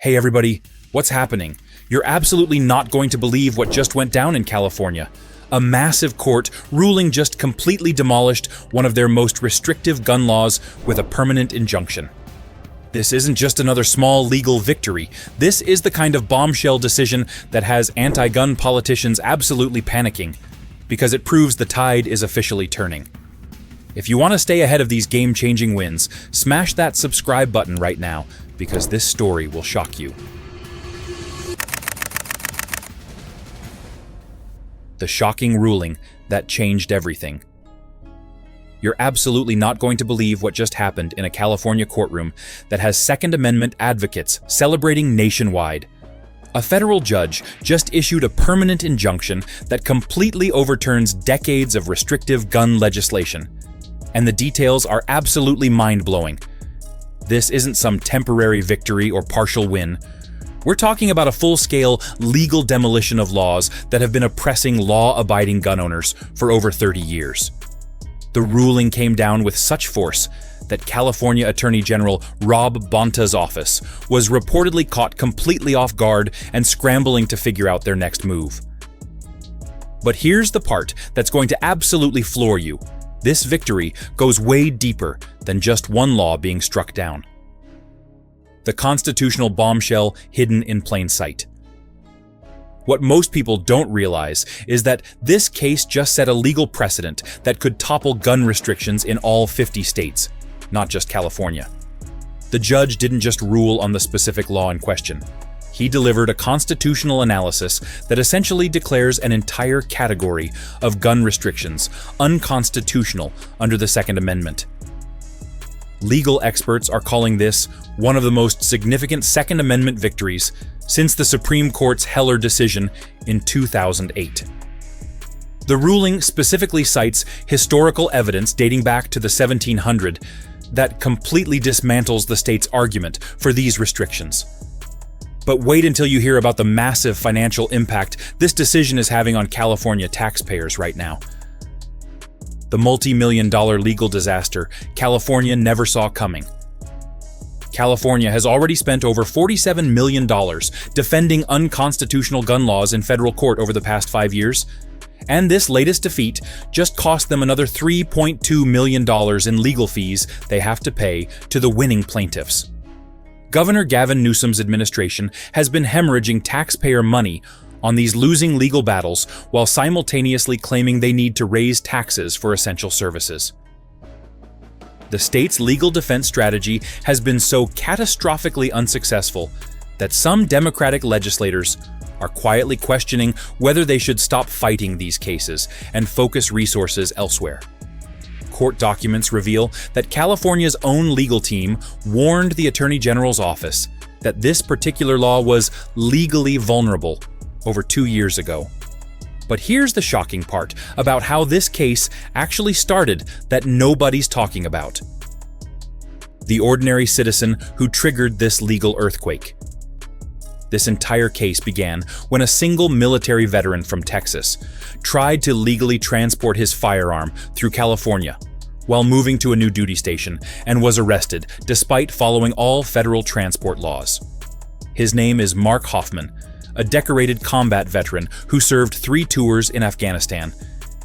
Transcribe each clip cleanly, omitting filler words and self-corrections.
Hey everybody, what's happening? You're absolutely not going to believe what just went down in California. A massive court ruling just completely demolished one of their most restrictive gun laws with a permanent injunction. This isn't just another small legal victory. This is the kind of bombshell decision that has anti-gun politicians absolutely panicking, because it proves the tide is officially turning. If you want to stay ahead of these game-changing wins, smash that subscribe button right now, because this story will shock you. The shocking ruling that changed everything. You're absolutely not going to believe what just happened in a California courtroom that has Second Amendment advocates celebrating nationwide. A federal judge just issued a permanent injunction that completely overturns decades of restrictive gun legislation. And the details are absolutely mind-blowing. This isn't some temporary victory or partial win. We're talking about a full-scale legal demolition of laws that have been oppressing law-abiding gun owners for over 30 years. The ruling came down with such force that California Attorney General Rob Bonta's office was reportedly caught completely off guard and scrambling to figure out their next move. But here's the part that's going to absolutely floor you. This victory goes way deeper than just one law being struck down. The constitutional bombshell hidden in plain sight. What most people don't realize is that this case just set a legal precedent that could topple gun restrictions in all 50 states, not just California. The judge didn't just rule on the specific law in question. He delivered a constitutional analysis that essentially declares an entire category of gun restrictions unconstitutional under the Second Amendment. Legal experts are calling this one of the most significant Second Amendment victories since the Supreme Court's Heller decision in 2008. The ruling specifically cites historical evidence dating back to the 1700s that completely dismantles the state's argument for these restrictions. But wait until you hear about the massive financial impact this decision is having on California taxpayers right now. The multi-million-dollar legal disaster California never saw coming. California has already spent over $47 million defending unconstitutional gun laws in federal court over the past 5 years, and this latest defeat just cost them another $3.2 million in legal fees they have to pay to the winning plaintiffs. Governor Gavin Newsom's administration has been hemorrhaging taxpayer money on these losing legal battles while simultaneously claiming they need to raise taxes for essential services. The state's legal defense strategy has been so catastrophically unsuccessful that some Democratic legislators are quietly questioning whether they should stop fighting these cases and focus resources elsewhere. Court documents reveal that California's own legal team warned the Attorney General's office that this particular law was legally vulnerable over 2 years ago. But here's the shocking part about how this case actually started that nobody's talking about. The ordinary citizen who triggered this legal earthquake. This entire case began when a single military veteran from Texas tried to legally transport his firearm through California while moving to a new duty station and was arrested despite following all federal transport laws. His name is Mark Hoffman, a decorated combat veteran who served 3 tours in Afghanistan,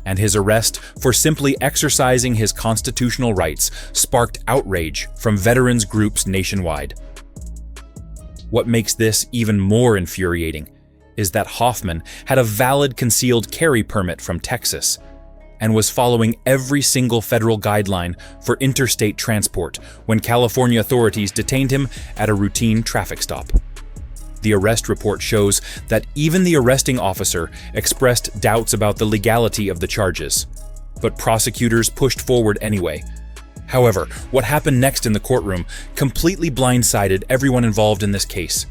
and his arrest for simply exercising his constitutional rights sparked outrage from veterans groups nationwide. What makes this even more infuriating is that Hoffman had a valid concealed carry permit from Texas and was following every single federal guideline for interstate transport when California authorities detained him at a routine traffic stop. The arrest report shows that even the arresting officer expressed doubts about the legality of the charges, but prosecutors pushed forward anyway. However, what happened next in the courtroom completely blindsided everyone involved in this case.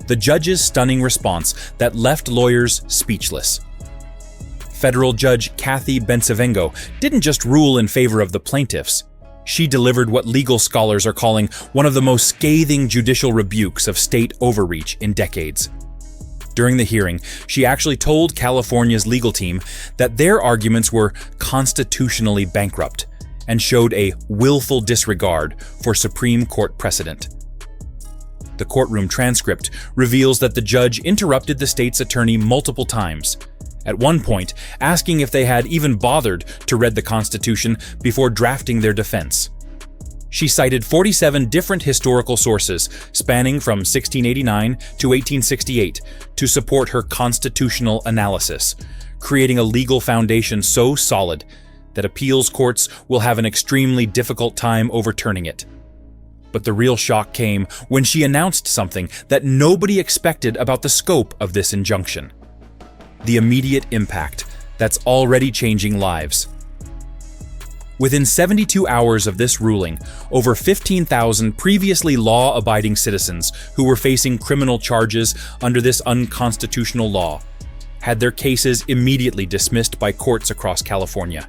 The judge's stunning response that left lawyers speechless. Federal Judge Kathy Bensavengo didn't just rule in favor of the plaintiffs. She delivered what legal scholars are calling one of the most scathing judicial rebukes of state overreach in decades. During the hearing, she actually told California's legal team that their arguments were constitutionally bankrupt and showed a willful disregard for Supreme Court precedent. The courtroom transcript reveals that the judge interrupted the state's attorney multiple times, at one point asking if they had even bothered to read the Constitution before drafting their defense. She cited 47 different historical sources spanning from 1689 to 1868 to support her constitutional analysis, creating a legal foundation so solid that appeals courts will have an extremely difficult time overturning it. But the real shock came when she announced something that nobody expected about the scope of this injunction: the immediate impact that's already changing lives. Within 72 hours of this ruling, over 15,000 previously law-abiding citizens who were facing criminal charges under this unconstitutional law had their cases immediately dismissed by courts across California.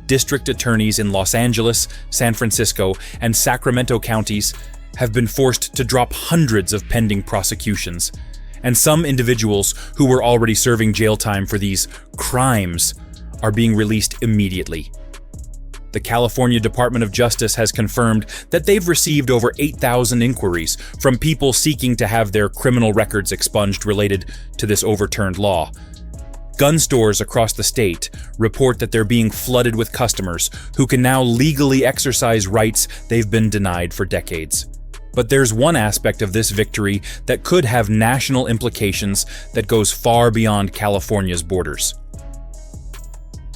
District attorneys in Los Angeles, San Francisco, and Sacramento counties have been forced to drop hundreds of pending prosecutions, and some individuals who were already serving jail time for these crimes are being released immediately. The California Department of Justice has confirmed that they've received over 8,000 inquiries from people seeking to have their criminal records expunged related to this overturned law. Gun stores across the state report that they're being flooded with customers who can now legally exercise rights they've been denied for decades. But there's one aspect of this victory that could have national implications that goes far beyond California's borders: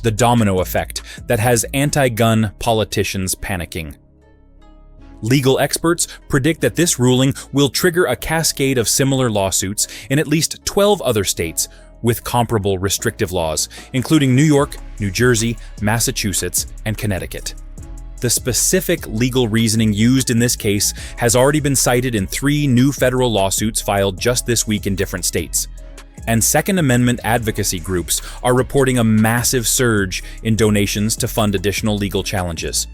the domino effect that has anti-gun politicians panicking. Legal experts predict that this ruling will trigger a cascade of similar lawsuits in at least 12 other states with comparable restrictive laws, including New York, New Jersey, Massachusetts, and Connecticut. The specific legal reasoning used in this case has already been cited in 3 new federal lawsuits filed just this week in different states. And Second Amendment advocacy groups are reporting a massive surge in donations to fund additional legal challenges.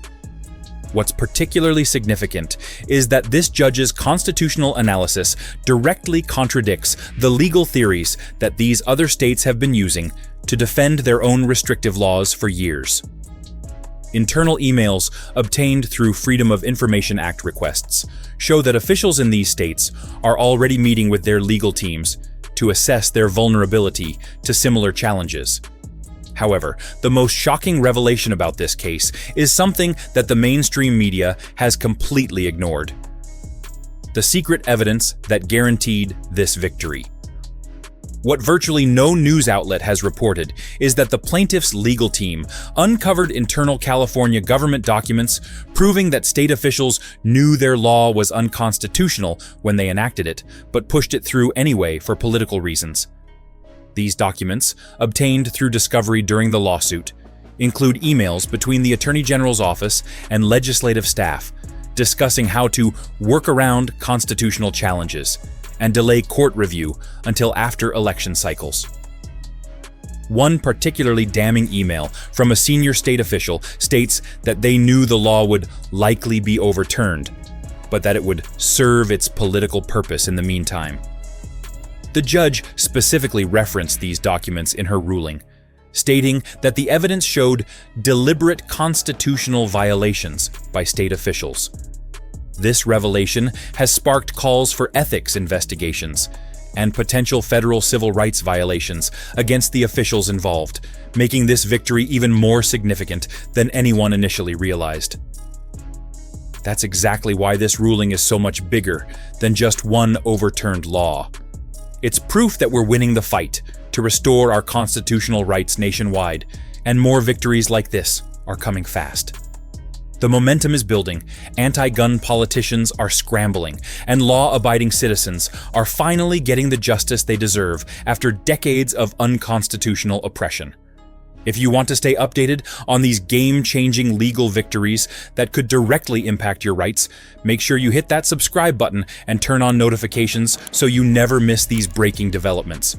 What's particularly significant is that this judge's constitutional analysis directly contradicts the legal theories that these other states have been using to defend their own restrictive laws for years. Internal emails obtained through Freedom of Information Act requests show that officials in these states are already meeting with their legal teams to assess their vulnerability to similar challenges. However, the most shocking revelation about this case is something that the mainstream media has completely ignored: the secret evidence that guaranteed this victory. What virtually no news outlet has reported is that the plaintiff's legal team uncovered internal California government documents proving that state officials knew their law was unconstitutional when they enacted it, but pushed it through anyway for political reasons. These documents, obtained through discovery during the lawsuit, include emails between the Attorney General's office and legislative staff discussing how to work around constitutional challenges and delay court review until after election cycles. One particularly damning email from a senior state official states that they knew the law would likely be overturned, but that it would serve its political purpose in the meantime. The judge specifically referenced these documents in her ruling, stating that the evidence showed deliberate constitutional violations by state officials. This revelation has sparked calls for ethics investigations and potential federal civil rights violations against the officials involved, making this victory even more significant than anyone initially realized. That's exactly why this ruling is so much bigger than just one overturned law. It's proof that we're winning the fight to restore our constitutional rights nationwide, and more victories like this are coming fast. The momentum is building, anti-gun politicians are scrambling, and law-abiding citizens are finally getting the justice they deserve after decades of unconstitutional oppression. If you want to stay updated on these game-changing legal victories that could directly impact your rights, make sure you hit that subscribe button and turn on notifications so you never miss these breaking developments.